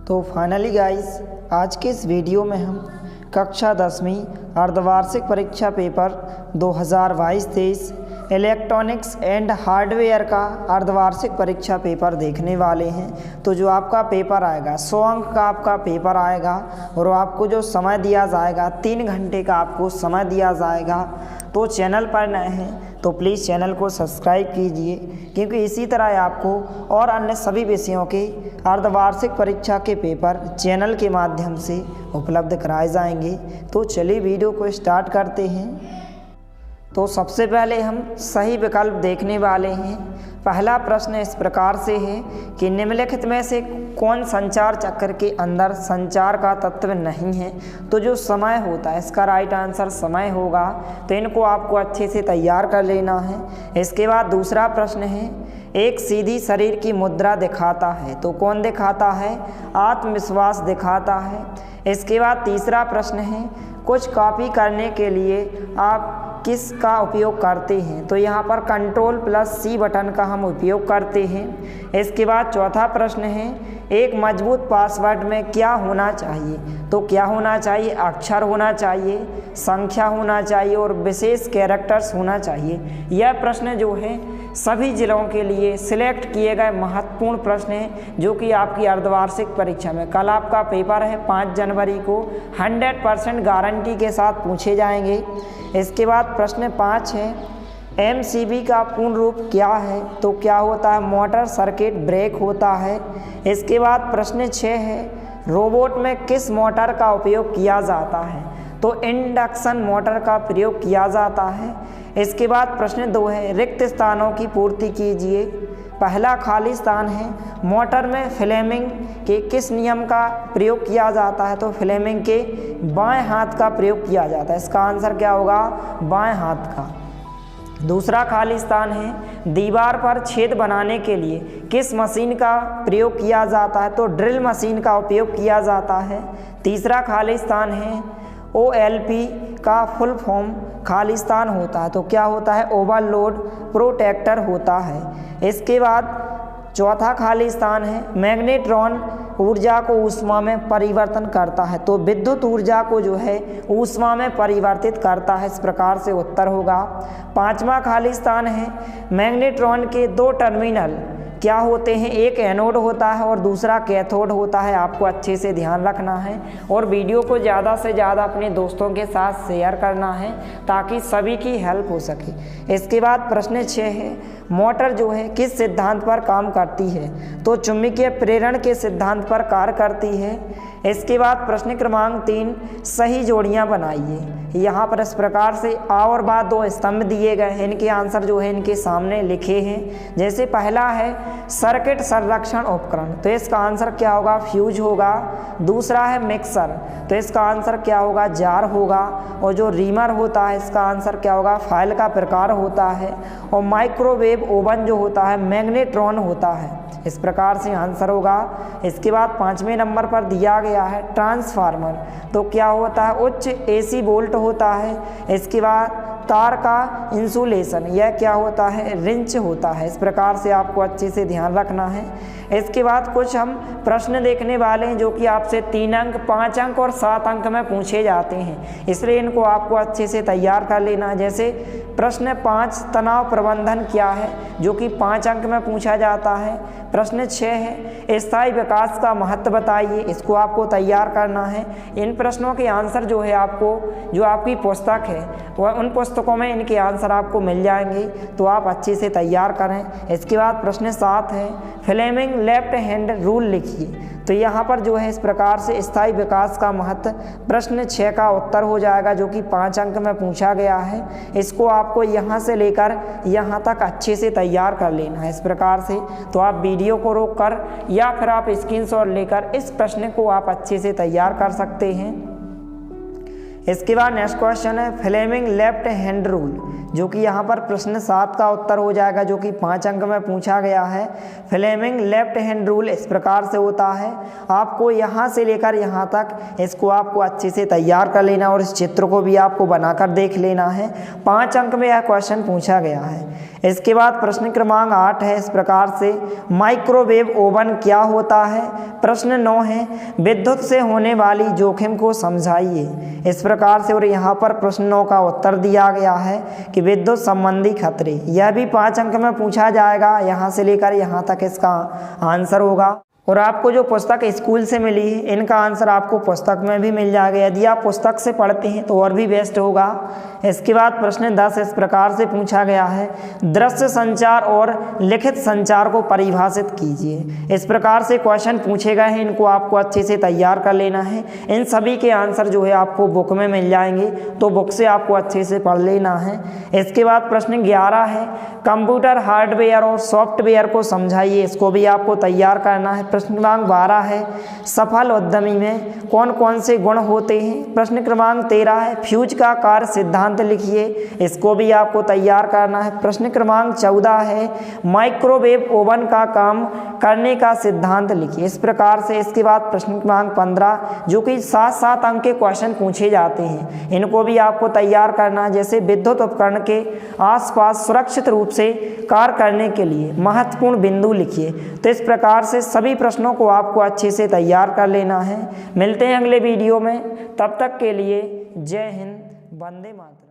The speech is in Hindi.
तो फाइनली गाइस आज के इस वीडियो में हम कक्षा 10वीं अर्धवार्षिक परीक्षा पेपर 2022-23 इलेक्ट्रॉनिक्स एंड हार्डवेयर का अर्धवार्षिक परीक्षा पेपर देखने वाले हैं। तो जो आपका पेपर आएगा 100 अंक का आपका पेपर आएगा और आपको जो समय दिया जाएगा 3 घंटे का आपको समय दिया जाएगा। तो चैनल पर नए हैं तो प्लीज़ चैनल को सब्सक्राइब कीजिए, क्योंकि इसी तरह आपको और अन्य सभी विषयों के अर्धवार्षिक परीक्षा के पेपर चैनल के माध्यम से उपलब्ध कराए जाएंगे। तो चलिए वीडियो को स्टार्ट करते हैं। तो सबसे पहले हम सही विकल्प देखने वाले हैं। पहला प्रश्न इस प्रकार से है कि निम्नलिखित में से कौन संचार चक्र के अंदर संचार का तत्व नहीं है। तो जो समय होता है इसका राइट आंसर समय होगा। तो इनको आपको अच्छे से तैयार कर लेना है। इसके बाद दूसरा प्रश्न है, एक सीधी शरीर की मुद्रा दिखाता है। तो कौन दिखाता है? आत्मविश्वास दिखाता है। इसके बाद तीसरा प्रश्न है, कुछ कॉपी करने के लिए आप किसका उपयोग करते हैं? तो यहाँ पर Ctrl+C बटन का हम उपयोग करते हैं। इसके बाद चौथा प्रश्न है, एक मजबूत पासवर्ड में क्या होना चाहिए? तो क्या होना चाहिए? अक्षर होना चाहिए, संख्या होना चाहिए और विशेष कैरेक्टर्स होना चाहिए। यह प्रश्न जो है सभी जिलों के लिए सिलेक्ट किए गए महत्वपूर्ण प्रश्न हैं, जो कि आपकी अर्धवार्षिक परीक्षा में कल आपका पेपर है 5 जनवरी को 100% गारंटी के साथ पूछे जाएंगे। इसके बाद प्रश्न 5 है, MCB का पूर्ण रूप क्या है? तो क्या होता है? मोटर सर्किट ब्रेक होता है। इसके बाद प्रश्न 6 है, रोबोट में किस मोटर का उपयोग किया जाता है? तो इंडक्शन मोटर का प्रयोग किया जाता है। इसके बाद प्रश्न 2 है, रिक्त स्थानों की पूर्ति कीजिए। पहला खाली स्थान है, मोटर में फ्लेमिंग के किस नियम का प्रयोग किया जाता है? तो फ्लेमिंग के बाएं हाथ का प्रयोग किया जाता है। इसका आंसर क्या होगा? बाएं हाथ का। दूसरा खाली स्थान है, दीवार पर छेद बनाने के लिए किस मशीन का प्रयोग किया जाता है? तो ड्रिल मशीन का उपयोग किया जाता है। तीसरा खाली स्थान है, OLP का फुल फॉर्म खाली स्थान होता है। तो क्या होता है? ओवरलोड प्रोटेक्टर होता है। इसके बाद चौथा खाली स्थान है, मैग्नेट्रॉन ऊर्जा को ऊष्मा में परिवर्तन करता है। तो विद्युत ऊर्जा को जो है ऊष्मा में परिवर्तित करता है। इस प्रकार से उत्तर होगा। पांचवा खाली स्थान है, मैग्नेट्रॉन के 2 टर्मिनल क्या होते हैं? एक एनोड होता है और दूसरा कैथोड होता है। आपको अच्छे से ध्यान रखना है और वीडियो को ज़्यादा से ज़्यादा अपने दोस्तों के साथ शेयर करना है ताकि सभी की हेल्प हो सके। इसके बाद प्रश्न 6 है, मोटर जो है किस सिद्धांत पर काम करती है? तो चुंबकीय प्रेरण के सिद्धांत पर कार्य करती है। इसके बाद प्रश्न क्रमांक 3, सही जोड़ियां बनाइए। यहाँ पर इस प्रकार से आ और बाद 2 स्तंभ दिए गए हैं। इनके आंसर जो है इनके सामने लिखे हैं। जैसे पहला है सर्किट संरक्षण उपकरण, तो इसका आंसर क्या होगा? फ्यूज होगा। दूसरा है मिक्सर, तो इसका आंसर क्या होगा? जार होगा। और जो रीमर होता है इसका आंसर क्या होगा? फाइल का प्रकार होता है। और माइक्रोवेव ओवन जो होता है मैग्नेट्रॉन होता है। इस प्रकार से आंसर होगा। इसके बाद 5वें नंबर पर दिया गया है ट्रांसफार्मर, तो क्या होता है? उच्च AC वोल्ट होता है। इसके बाद तार का इंसुलेशन, यह क्या होता है? रिंच होता है। इस प्रकार से आपको अच्छे से ध्यान रखना है। इसके बाद कुछ हम प्रश्न देखने वाले हैं जो कि आपसे 3 अंक, 5 अंक और 7 अंक में पूछे जाते हैं, इसलिए इनको आपको अच्छे से तैयार कर लेना है। जैसे प्रश्न 5, तनाव प्रबंधन क्या है? जो कि 5 अंक में पूछा जाता है। प्रश्न 6 है, स्थायी विकास का महत्व बताइए। इसको आपको तैयार करना है। इन प्रश्नों के आंसर जो है आपको, जो आपकी पुस्तक है वह उन पुस्तकों में इनके आंसर आपको मिल जाएंगे, तो आप अच्छे से तैयार करें। इसके बाद प्रश्न 7 है, फ्लेमिंग लेफ्ट हैंड रूल लिखिए। तो यहाँ पर जो है इस प्रकार से स्थायी विकास का महत्व प्रश्न 6 का उत्तर हो जाएगा, जो कि 5 अंक में पूछा गया है। इसको आपको यहाँ से लेकर यहाँ तक अच्छे से तैयार कर लेना है। इस प्रकार से तो आप वीडियो को रोककर या फिर आप स्क्रीनशॉट लेकर इस प्रश्न को आप अच्छे से तैयार कर सकते हैं। इसके बाद नेक्स्ट क्वेश्चन है फ्लेमिंग लेफ्ट हैंड रूल, जो कि यहाँ पर प्रश्न 7 का उत्तर हो जाएगा, जो कि 5 अंक में पूछा गया है। फ्लेमिंग लेफ्ट हैंड रूल इस प्रकार से होता है, आपको यहाँ से लेकर यहाँ तक इसको आपको अच्छे से तैयार कर लेना और इस चित्र को भी आपको बनाकर देख लेना है। 5 अंक में यह क्वेश्चन पूछा गया है। इसके बाद प्रश्न क्रमांक 8 है इस प्रकार से, माइक्रोवेव ओवन क्या होता है। प्रश्न 9 है, विद्युत से होने वाली जोखिम को समझाइए इस प्रकार से, और यहाँ पर प्रश्न 9 का उत्तर दिया गया है कि विद्युत संबंधी खतरे। यह भी 5 अंक में पूछा जाएगा, यहाँ से लेकर यहाँ तक इसका आंसर होगा। और आपको जो पुस्तक स्कूल से मिली है इनका आंसर आपको पुस्तक में भी मिल जाएगा, यदि आप पुस्तक से पढ़ते हैं तो और भी बेस्ट होगा। इसके बाद प्रश्न 10 इस प्रकार से पूछा गया है, दृश्य संचार और लिखित संचार को परिभाषित कीजिए। इस प्रकार से क्वेश्चन पूछे गए हैं, इनको आपको अच्छे से तैयार कर लेना है। इन सभी के आंसर जो है आपको बुक में मिल जाएंगे, तो बुक से आपको अच्छे से पढ़ लेना है। इसके बाद प्रश्न 11 है, कंप्यूटर हार्डवेयर और सॉफ्टवेयर को समझाइए, इसको भी आपको तैयार करना है। प्रश्न क्रमांक 12 है, सफल उद्यमी में कौन कौन से गुण होते हैं। प्रश्न क्रमांक 13 है, फ्यूज का कार्य सिद्धांत लिखिए, इसको भी आपको तैयार करना है। प्रश्न क्रमांक 14 है, माइक्रोवेव ओवन का काम करने का सिद्धांत लिखिए, इस प्रकार से। इसके बाद प्रश्न क्रमांक 15, जो कि 7-7 अंक के क्वेश्चन पूछे जाते हैं, इनको भी आपको तैयार करना है। जैसे विद्युत उपकरण के आसपास सुरक्षित रूप से कार्य करने के लिए महत्वपूर्ण बिंदु लिखिए। तो इस प्रकार से सभी प्रश्नों को आपको अच्छे से तैयार कर लेना है। मिलते हैं अगले वीडियो में, तब तक के लिए जय हिंद, वंदे मातरम।